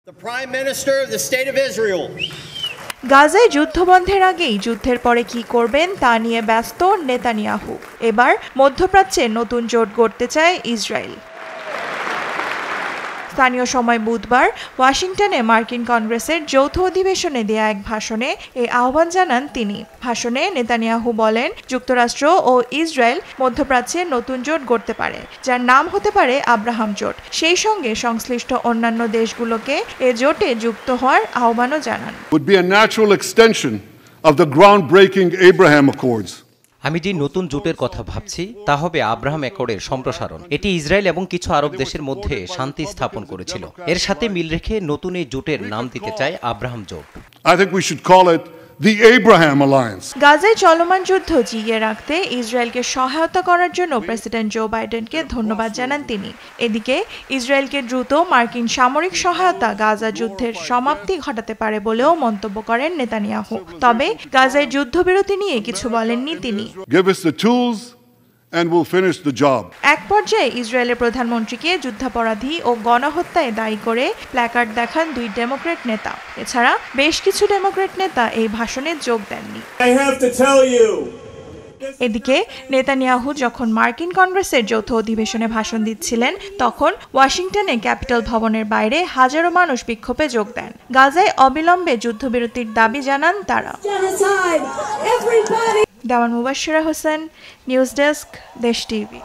The Prime Minister of the State of Israel. গাজায় যুদ্ধবন্ধের আগেই যুদ্ধের পরে কি করবেন তা নিয়ে ব্যস্ত নেতানিয়াহু। এবার মধ্যপ্রাচ্যে নতুন জোট গড়তে চায় ইসরায়েল। স্থানীয় সময় বুধবার ওয়াশিংটনে মার্কিন কংগ্রেসের যৌথ অধিবেশনে দেয়া এক ভাষণে এই আহ্বান জানান তিনি। ভাষণে নেতানিয়াহু বলেন, যুক্তরাষ্ট্র ও ইসরায়েল মধ্যপ্রাচ্যে নতুন জোট গড়তে পারে, যার নাম হতে পারে আব্রাহাম জোট। সেই সঙ্গে সংশ্লিষ্ট অন্যান্য দেশগুলোকে এ জোটে যুক্ত হওয়ার আহ্বানও জানান। Would be a natural extension of the groundbreaking Abraham Accords. আমি যে নতুন জোটের কথা ভাবছি তা হবে আব্রাহাম অ্যাকর্ডের সম্প্রসারণ। এটি ইসরায়েল এবং কিছু আরব দেশের মধ্যে শান্তি স্থাপন করেছিল। এর সাথে মিল রেখে নতুন এই জোটের নাম দিতে চায় আব্রাহাম জোট। I think we should call it the Abraham Alliance. গাজায় চলমান যুদ্ধ জিইয়ে রাখতে ইসরায়েলকে সহায়তা করার জন্য প্রেসিডেন্ট জো বাইডেনকে ধন্যবাদ জানান তিনি। এদিকে ইসরায়েলকে দ্রুত মার্কিন সামরিক সহায়তা গাজা যুদ্ধের সমাপ্তি ঘটাতে পারে বলেও মন্তব্য করেন নেতানিয়াহু। তবে গাজায় যুদ্ধবিরতি নিয়ে কিছু বলেননি তিনি। Give us the tools and we'll finish the job. এক পর্যায়ে ইসরায়েলের প্রধানমন্ত্রীকে যুদ্ধাপরাধী ও গণহত্যায় দায়ী করে প্ল্যাকার্ড দেখান দুই ডেমোক্র্যাট নেতা। এছাড়া বেশ কিছু ডেমোক্র্যাট নেতা এই ভাষণে যোগ দেননি। এদিকে নেতানিয়াহু যখন মার্কিন কংগ্রেসের যৌথ অধিবেশনে ভাষণ দিচ্ছিলেন, তখন ওয়াশিংটনে ক্যাপিটল ভবনের বাইরে হাজারো মানুষ বিক্ষোভে যোগ দেন। গাজায় অবিলম্বে যুদ্ধবিরতির দাবি জানান তারা। দেওয়ান মুবাশশিরা হোসেন, নিউজ ডেস্ক, দেশ টিভি।